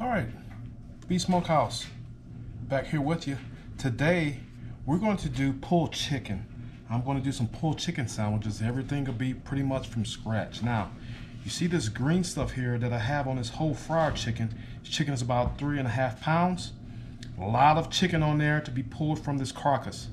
All right, Beef Smokehouse, back here with you. Today, we're going to do pulled chicken. I'm going to do some pulled chicken sandwiches. Everything will be pretty much from scratch. Now, you see this green stuff here that I have on this whole fryer chicken. This chicken is about 3.5 pounds. A lot of chicken on there to be pulled from this carcass.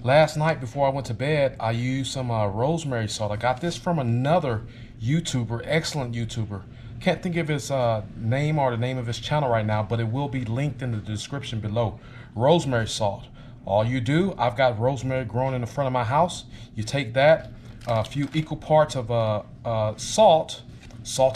Last night before I went to bed, I used some rosemary salt. I got this from another YouTuber, excellent YouTuber. Can't think of his name or the name of his channel right now, but it will be linked in the description below. Rosemary salt. All you do, I've got rosemary growing in the front of my house. You take that, a few equal parts of salt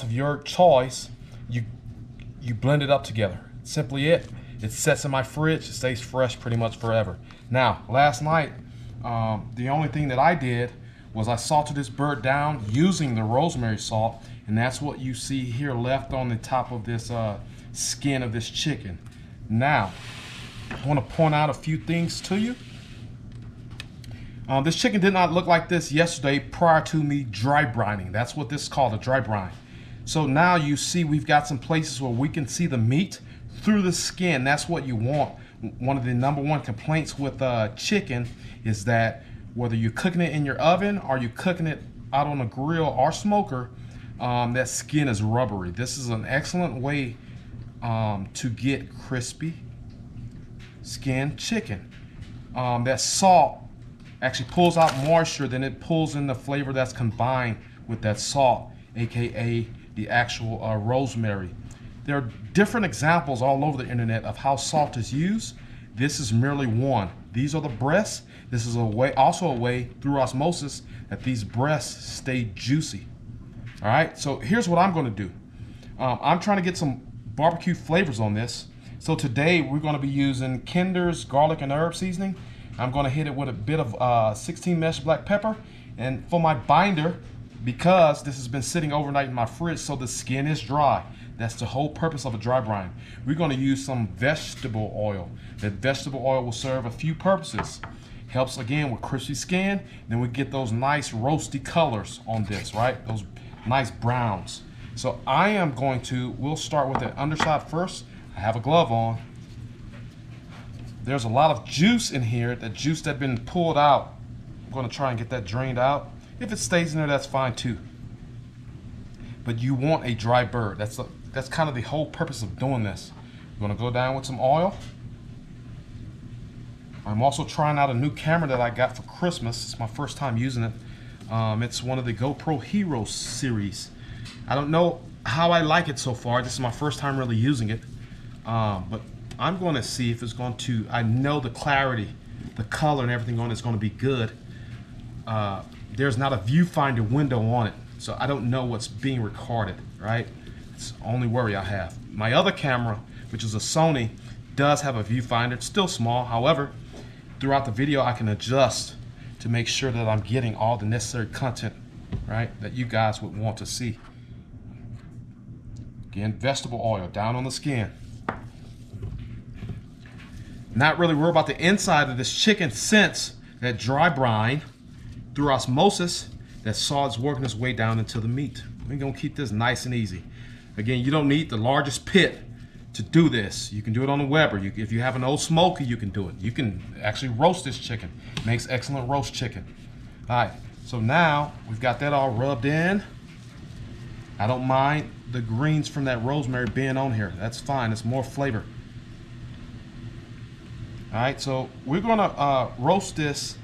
of your choice. You blend it up together. Simply it. It sets in my fridge. It stays fresh pretty much forever. Now, last night, the only thing that I did was I salted this bird down using the rosemary salt, and that's what you see here left on the top of this skin of this chicken. Now, I want to point out a few things to you. This chicken did not look like this yesterday prior to me dry brining. That's what this is called, a dry brine. So now you see we've got some places where we can see the meat through the skin. That's what you want. One of the #1 complaints with chicken is that whether you're cooking it in your oven or you're cooking it out on a grill or smoker, that skin is rubbery. This is an excellent way to get crispy skin chicken. That salt actually pulls out moisture, then it pulls in the flavor that's combined with that salt, aka the actual rosemary. There are different examples all over the internet of how salt is used. This is merely one. These are the breasts. This is also a way through osmosis that these breasts stay juicy. All right, so here's what I'm going to do. I'm trying to get some barbecue flavors on this. So today we're going to be using Kinder's garlic and herb seasoning. I'm going to hit it with a bit of 16 mesh black pepper. And for my binder, because this has been sitting overnight in my fridge so the skin is dry, that's the whole purpose of a dry brine. We're going to use some vegetable oil. That vegetable oil will serve a few purposes. Helps again with crispy skin. Then we get those nice roasty colors on this, right? Those nice browns. So we'll start with the underside first. I have a glove on. There's a lot of juice in here, that juice that's been pulled out. I'm going to try and get that drained out. If it stays in there, that's fine too. But you want a dry bird. That's kind of the whole purpose of doing this. We're going to go down with some oil. I'm also trying out a new camera that I got for Christmas. It's my first time using it. It's one of the GoPro Hero series. I don't know how I like it so far. This is my first time really using it. But I'm going to see if it's going to, I know the clarity, the color and everything on it is going to be good. There's not a viewfinder window on it, so I don't know what's being recorded, right? It's the only worry I have. My other camera, which is a Sony, does have a viewfinder. It's still small. However, throughout the video, I can adjust to make sure that I'm getting all the necessary content, right, that you guys would want to see. Again, vegetable oil down on the skin. Not really worried about the inside of this chicken since that dry brine, through osmosis, that salt is working its way down into the meat. We're gonna keep this nice and easy. Again, you don't need the largest pit to do this. You can do it on a Weber. If you have an old smoker, you can do it. You can actually roast this chicken. It makes excellent roast chicken. All right, so now we've got that all rubbed in. I don't mind the greens from that rosemary being on here. That's fine, it's more flavor. All right, so we're gonna roast this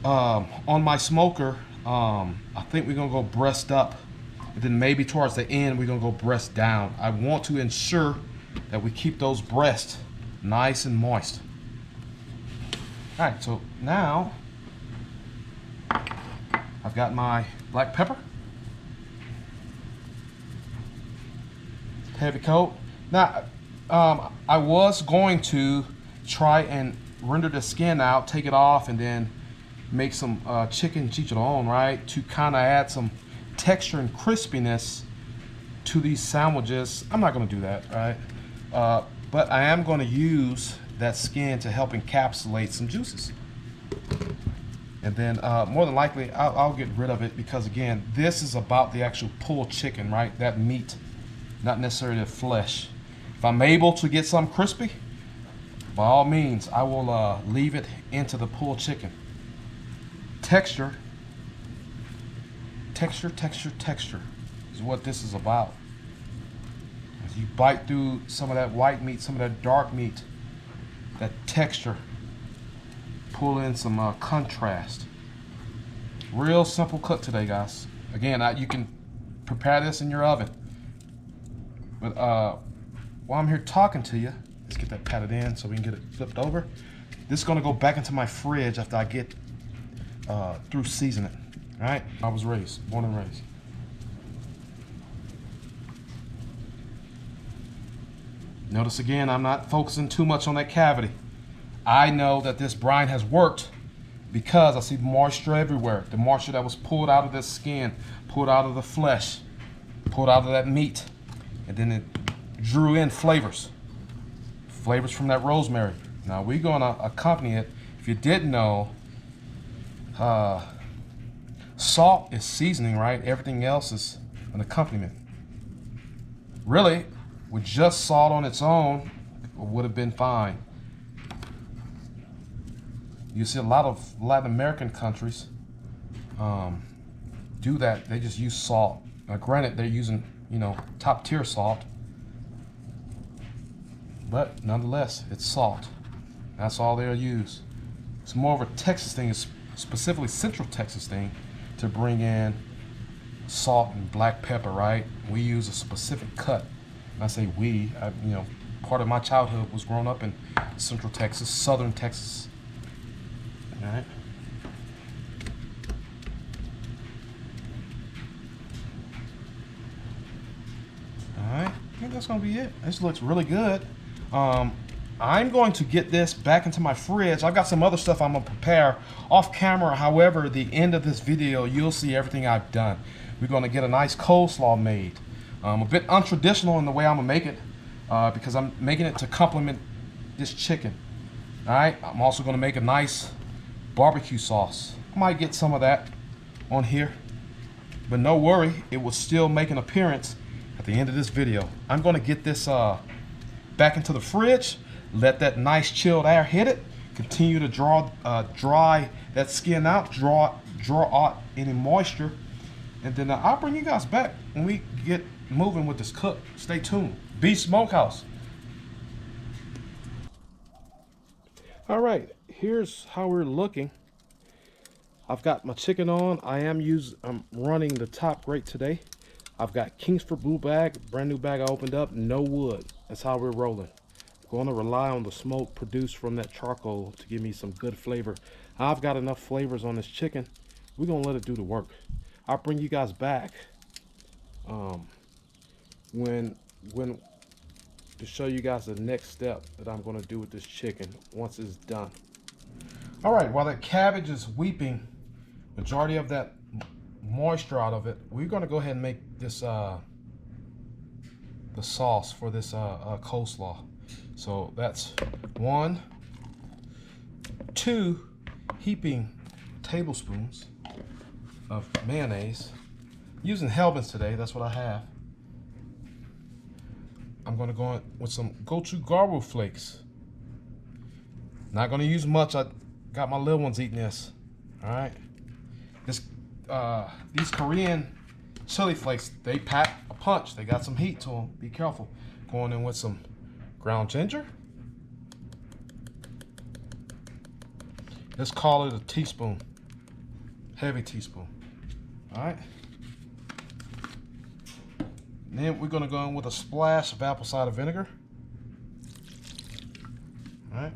on my smoker. I think we're gonna go breast up, and then maybe towards the end we're gonna go breast down. I want to ensure that we keep those breasts nice and moist. All right, so now I've got my black pepper, heavy coat. Now I was going to try and render the skin out, take it off, and then make some chicken chicharron, right, to kind of add some texture and crispiness to these sandwiches. I'm not going to do that, right? But I am going to use that skin to help encapsulate some juices. And then more than likely, I'll get rid of it because, again, this is about the actual pulled chicken, right? That meat. not necessarily the flesh. If I'm able to get some crispy, by all means, I will leave it into the pulled chicken. Texture is what this is about. As you bite through some of that white meat, some of that dark meat, that texture, pull in some contrast. Real simple cook today, guys. Again, you can prepare this in your oven. But while I'm here talking to you, let's get that patted in so we can get it flipped over. This is gonna go back into my fridge after I get through seasoning. All right, I was born and raised. Notice again, I'm not focusing too much on that cavity. I know that this brine has worked because I see moisture everywhere. The moisture that was pulled out of this skin, pulled out of the flesh, pulled out of that meat, and then it drew in flavors. Flavors from that rosemary. Now we're gonna accompany it. If you didn't know, salt is seasoning, right? Everything else is an accompaniment. Really, with just salt on its own, it would have been fine. You see a lot of Latin American countries do that. They just use salt. Now, granted, they're using, top tier salt, but nonetheless, it's salt. That's all they'll use. It's more of a Texas thing, it's specifically Central Texas thing, to bring in salt and black pepper, right? We use a specific cut. And I say we, part of my childhood was growing up in Central Texas, Southern Texas. All right. All right, I think that's gonna be it. This looks really good. I'm going to get this back into my fridge. I've got some other stuff I'm gonna prepare off camera. However, at the end of this video, you'll see everything I've done. We're gonna get a nice coleslaw made. A bit untraditional in the way I'm gonna make it because I'm making it to complement this chicken. All right, I'm also gonna make a nice barbecue sauce. I might get some of that on here, but no worry, it will still make an appearance at the end of this video. I'm gonna get this back into the fridge, let that nice chilled air hit it, continue to dry that skin out, draw out any moisture, and then I'll bring you guys back when we get moving with this cook. Stay tuned. Beast Smokehouse. All right, here's how we're looking. I've got my chicken on. I'm running the top grate today. I've got Kingsford Blue Bag, brand new bag I opened up, no wood. That's how we're rolling. Going to rely on the smoke produced from that charcoal to give me some good flavor. I've got enough flavors on this chicken. We're gonna let it do the work. I'll bring you guys back when to show you guys the next step that I'm gonna do with this chicken once it's done. All right, while that cabbage is weeping majority of that moisture out of it, we're gonna go ahead and make this the sauce for this coleslaw. So that's 1, 2 heaping tablespoons of mayonnaise. Using Hellmann's today, that's what I have. I'm gonna go in with some gochujang flakes. Not gonna use much. I got my little ones eating this. All right. These Korean chili flakes, they pack a punch. They got some heat to them. Be careful. Going in with some ground ginger. Let's call it a teaspoon. Heavy teaspoon. All right. Then we're gonna go in with a splash of apple cider vinegar. All right.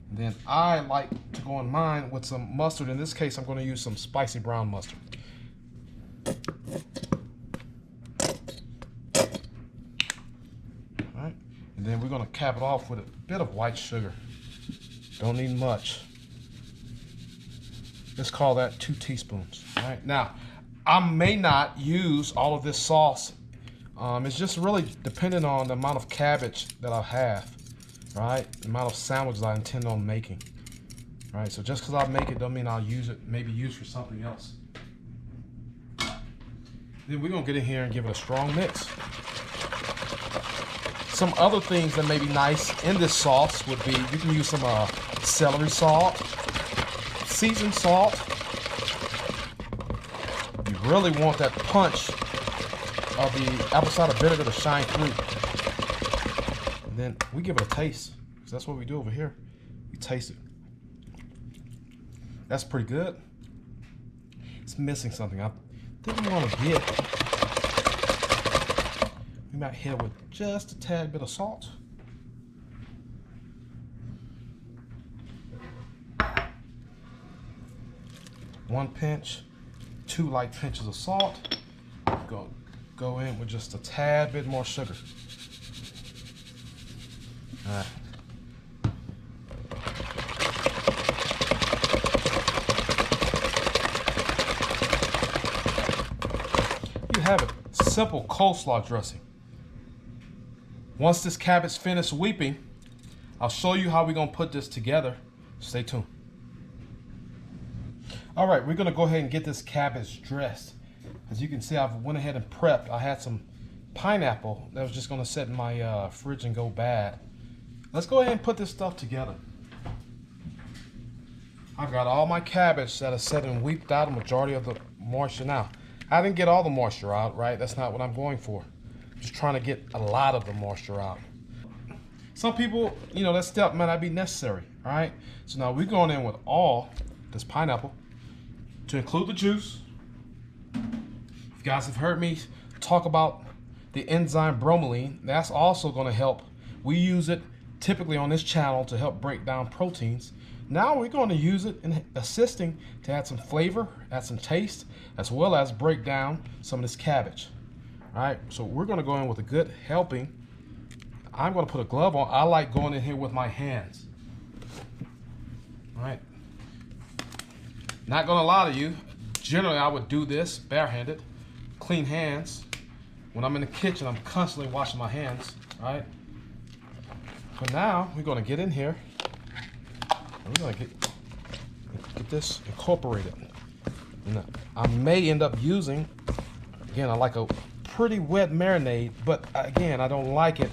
And then I like to go in mine with some mustard. In this case, I'm gonna use some spicy brown mustard. All right. And then we're gonna cap it off with a bit of white sugar. Don't need much. Let's call that 2 teaspoons. All right. Now, I may not use all of this sauce. It's just really dependent on the amount of cabbage that I have, right? The amount of sandwiches I intend on making. All right. So just because I make it don't mean I'll use it. Maybe use for something else. Then we're gonna get in here and give it a strong mix. Some other things that may be nice in this sauce would be, you can use some celery salt, seasoned salt. You really want that punch of the apple cider vinegar to shine through. And then we give it a taste, because that's what we do over here. We taste it. That's pretty good. It's missing something. I think we want to get, we might hit it with just a tad bit of salt. One pinch, 2 light pinches of salt. Go in with just a tad bit more sugar. All right. You have it. Simple coleslaw dressing. Once this cabbage finishes weeping, I'll show you how we're gonna put this together. Stay tuned. All right, we're gonna go ahead and get this cabbage dressed. As you can see, I've went ahead and prepped. I had some pineapple that was just gonna sit in my fridge and go bad. Let's go ahead and put this stuff together. I've got all my cabbage that is set and weeped out a majority of the moisture now. I didn't get all the moisture out, right? That's not what I'm going for. I'm just trying to get a lot of the moisture out. Some people, you know, that step might not be necessary, all right? So now we're going in with all this pineapple to include the juice. If you guys have heard me talk about the enzyme bromelain, that's also going to help. We use it typically on this channel to help break down proteins. Now we're going to use it in assisting to add some flavor, add some taste, as well as break down some of this cabbage. All right, so we're going to go in with a good helping. I'm going to put a glove on. I like going in here with my hands. All right. Not going to lie to you. Generally, I would do this barehanded, clean hands. When I'm in the kitchen, I'm constantly washing my hands, right? But now we're going to get in here. We're going to get this incorporated. And I may end up using, again, I like a pretty wet marinade, but again, I don't like it.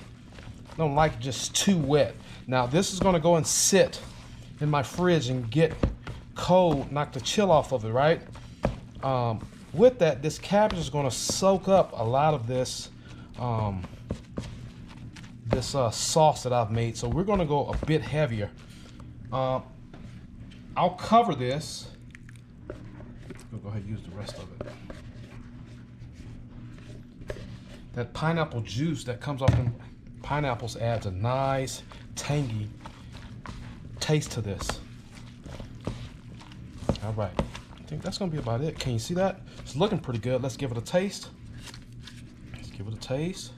I don't like it just too wet. Now this is going to go and sit in my fridge and get cold, knock the chill off of it, right? With that, this cabbage is going to soak up a lot of this sauce that I've made. So we're going to go a bit heavier. I'll cover this. We'll go ahead and use the rest of it. That pineapple juice that comes off from pineapples adds a nice, tangy taste to this. All right, I think that's gonna be about it. Can you see that? It's looking pretty good. Let's give it a taste. Let's give it a taste.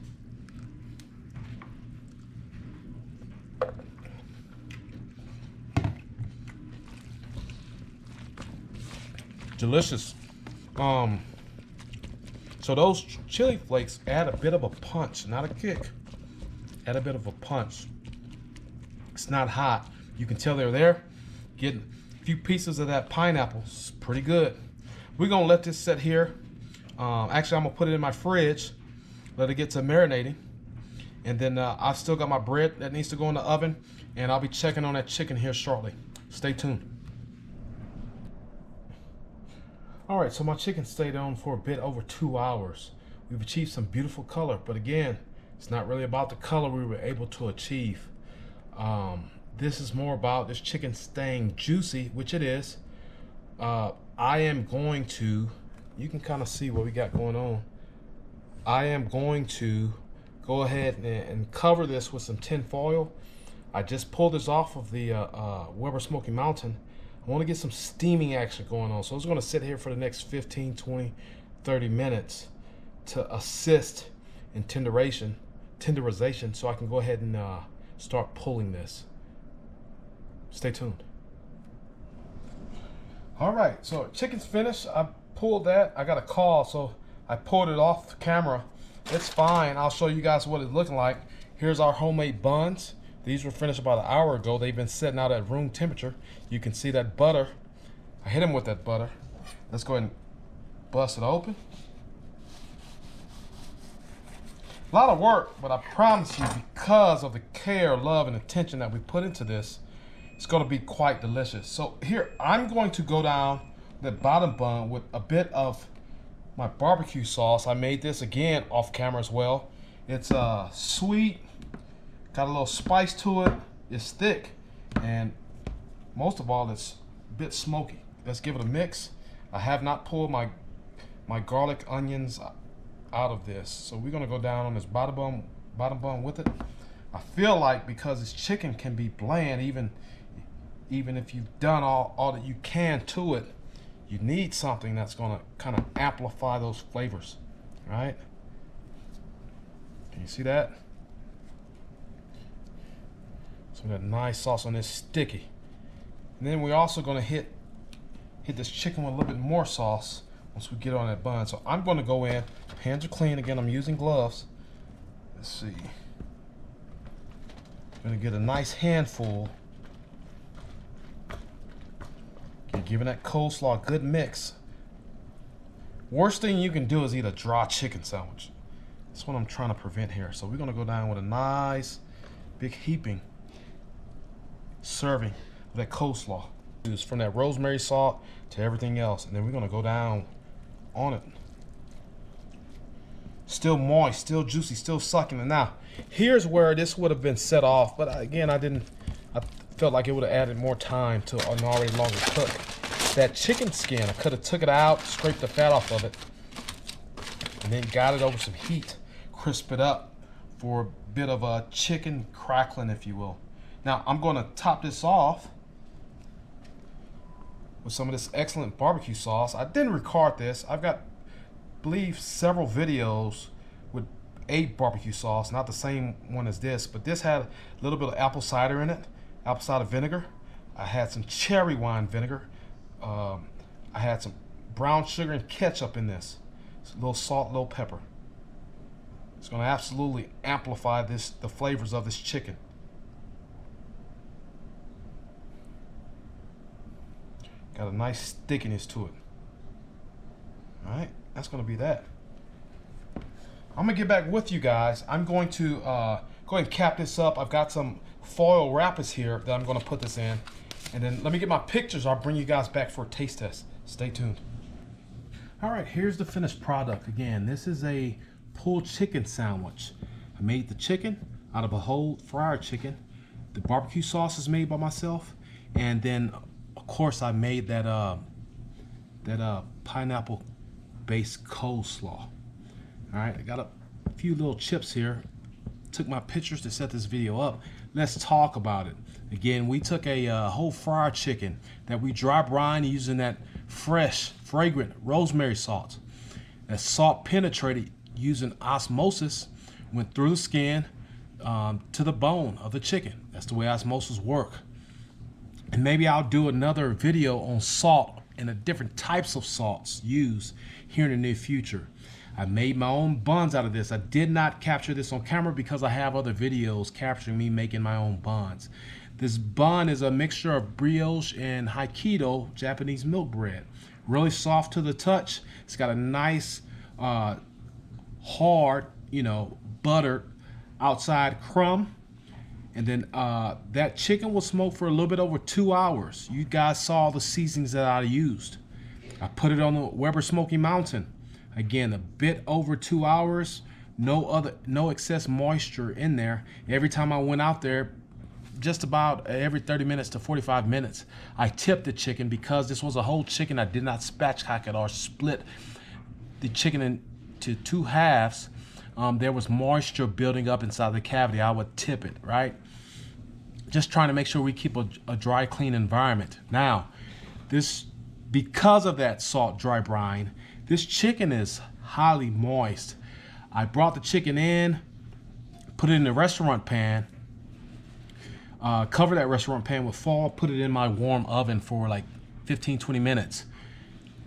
Delicious. So those chili flakes add a bit of a punch, not a kick. Add a bit of a punch. It's not hot. You can tell they're there. Getting a few pieces of that pineapple. It's pretty good. We're gonna let this sit here. Actually, I'm gonna put it in my fridge, let it get to marinating, and then I've still got my bread that needs to go in the oven, and I'll be checking on that chicken here shortly. Stay tuned. All right, so my chicken stayed on for a bit over 2 hours. We've achieved some beautiful color, but again, it's not really about the color we were able to achieve. This is more about this chicken staying juicy, which it is. I am going to, you can kind of see what we got going on. I am going to go ahead and cover this with some tin foil. I just pulled this off of the Weber Smoky Mountain. I want to get some steaming action going on. So it's going to sit here for the next 15, 20, 30 minutes to assist in tenderization so I can go ahead and start pulling this. Stay tuned. All right, so chicken's finished. I pulled that. I got a call, so I pulled it off the camera. It's fine. I'll show you guys what it's looking like. Here's our homemade buns. These were finished about an hour ago. They've been sitting out at room temperature. You can see that butter. I hit them with that butter. Let's go ahead and bust it open. A lot of work, but I promise you, because of the care, love, and attention that we put into this, it's going to be quite delicious. So here, I'm going to go down the bottom bun with a bit of my barbecue sauce. I made this again off camera as well. It's sweet, got a little spice to it, it's thick, and most of all, it's a bit smoky. Let's give it a mix. I have not pulled my garlic onions out of this, so we're gonna go down on this bottom bun with it. I feel like because this chicken can be bland, even if you've done all that you can to it, you need something that's gonna kind of amplify those flavors, right? Can you see that? So we got nice sauce on this sticky. And then we're also gonna hit this chicken with a little bit more sauce once we get on that bun. So I'm gonna go in, hands are clean, again, I'm using gloves. Let's see. I'm gonna get a nice handful. Okay, giving that coleslaw a good mix. Worst thing you can do is eat a dry chicken sandwich. That's what I'm trying to prevent here. So we're gonna go down with a nice big heaping serving of that coleslaw. From that rosemary salt to everything else, and then we're gonna go down on it. Still moist, still juicy, still sucking. And now here's where this would have been set off, but again, I felt like it would have added more time to an already longer cook. That chicken skin, I could have took it out, scraped the fat off of it, and then got it over some heat, crisp it up for a bit of a chicken crackling, if you will. Now I'm going to top this off with some of this excellent barbecue sauce. I didn't record this. I've got, I believe, several videos with 8 barbecue sauce, not the same one as this, but this had a little bit of apple cider in it, apple cider vinegar. I had some cherry wine vinegar. I had some brown sugar and ketchup in this. It's a little salt, a little pepper. It's going to absolutely amplify the flavors of this chicken. Got a nice stickiness to it. All right, that's gonna be that. I'm gonna get back with you guys. I'm going to go ahead and cap this up. I've got some foil wrappers here that I'm gonna put this in. And then let me get my pictures. I'll bring you guys back for a taste test. Stay tuned. All right, here's the finished product. Again, this is a pulled chicken sandwich. I made the chicken out of a whole fried chicken. The barbecue sauce is made by myself. And then of course, I made that pineapple-based coleslaw. All right, I got a few little chips here. Took my pictures to set this video up. Let's talk about it. Again, we took a whole fried chicken that we dry brine using that fresh, fragrant rosemary salt. That salt penetrated using osmosis, went through the skin to the bone of the chicken. That's the way osmosis works. And maybe I'll do another video on salt and the different types of salts used here in the near future. I made my own buns out of this. I did not capture this on camera because I have other videos capturing me making my own buns. This bun is a mixture of brioche and Haikido Japanese milk bread. Really soft to the touch. It's got a nice hard, buttered outside crumb. And then that chicken was smoked for a little bit over 2 hours. You guys saw the seasonings that I used. I put it on the Weber Smoky Mountain. Again, a bit over 2 hours. No excess moisture in there. Every time I went out there, just about every 30 minutes to 45 minutes, I tipped the chicken because this was a whole chicken. I did not spatchcock it or split the chicken into 2 halves. There was moisture building up inside the cavity. I would tip it, right? Just trying to make sure we keep a dry, clean environment. Now, because of that salt dry brine, this chicken is highly moist. I brought the chicken in, put it in the restaurant pan, cover that restaurant pan with foil, put it in my warm oven for like 15-20 minutes.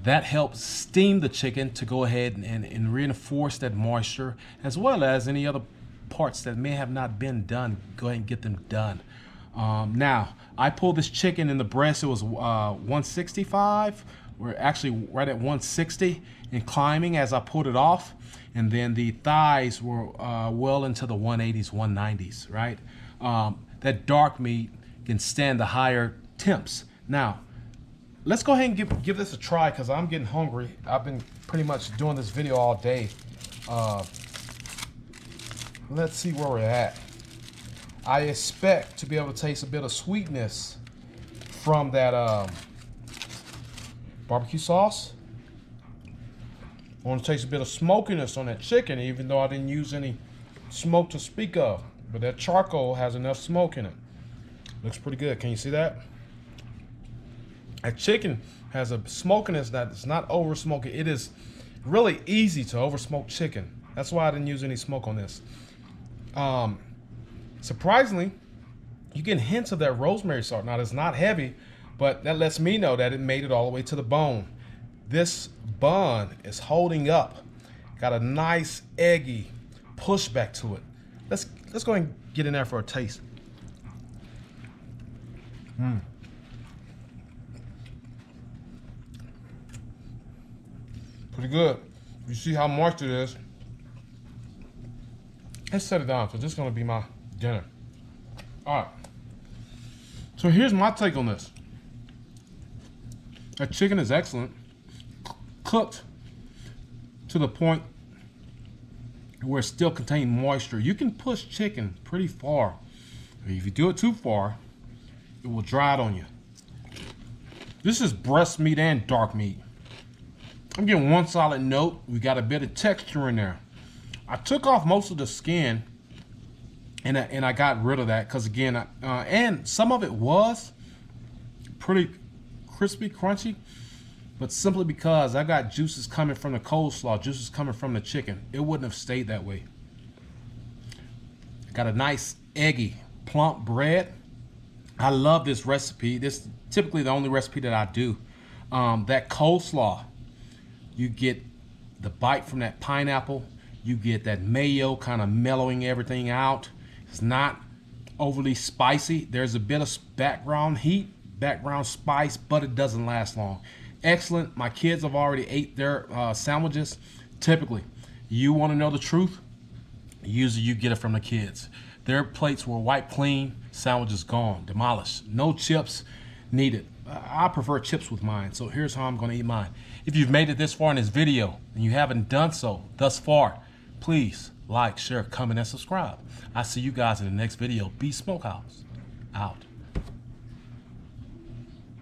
That helps steam the chicken to go ahead and reinforce that moisture, as well as any other parts that may have not been done. Go ahead and get them done. Now, I pulled this chicken in the breast. It was 165. were actually right at 160 and climbing as I pulled it off. And then the thighs were well into the 180s, 190s, right? That dark meat can stand the higher temps. Now, let's go ahead and give this a try because I'm getting hungry. I've been pretty much doing this video all day. Let's see where we're at. I expect to be able to taste a bit of sweetness from that barbecue sauce. I want to taste a bit of smokiness on that chicken, even though I didn't use any smoke to speak of. But that charcoal has enough smoke in it. Looks pretty good. Can you see that? That chicken has a smokiness that is not over smoky. It is really easy to over smoke chicken. That's why I didn't use any smoke on this. Surprisingly, you get hints of that rosemary salt. Now, it's not heavy, but that lets me know that it made it all the way to the bone. This bun is holding up. Got a nice eggy pushback to it. Let's go ahead and get in there for a taste. Pretty good. You see how moist it is. Let's set it down because this is going to be my dinner. All right. So here's my take on this. That chicken is excellent. Cooked to the point where it still contains moisture. You can push chicken pretty far. If you do it too far, it will dry out on you. This is breast meat and dark meat. I'm getting one solid note. We got a bit of texture in there. I took off most of the skin and I got rid of that because again, and some of it was pretty crispy, crunchy, but simply because I got juices coming from the coleslaw, juices coming from the chicken. It wouldn't have stayed that way. Got a nice eggy, plump bread. I love this recipe. This is typically the only recipe that I do. That coleslaw, you get the bite from that pineapple. You get that mayo kind of mellowing everything out. It's not overly spicy. There's a bit of background heat, background spice, but it doesn't last long. Excellent. My kids have already ate their sandwiches. Typically, you want to know the truth, usually you get it from the kids. Their plates were wiped clean, sandwiches gone, demolished. No chips needed. I prefer chips with mine, so here's how I'm going to eat mine. If you've made it this far in this video and you haven't done so thus far, please like, share, comment, and subscribe. I'll see you guys in the next video. Be Smokehouse out.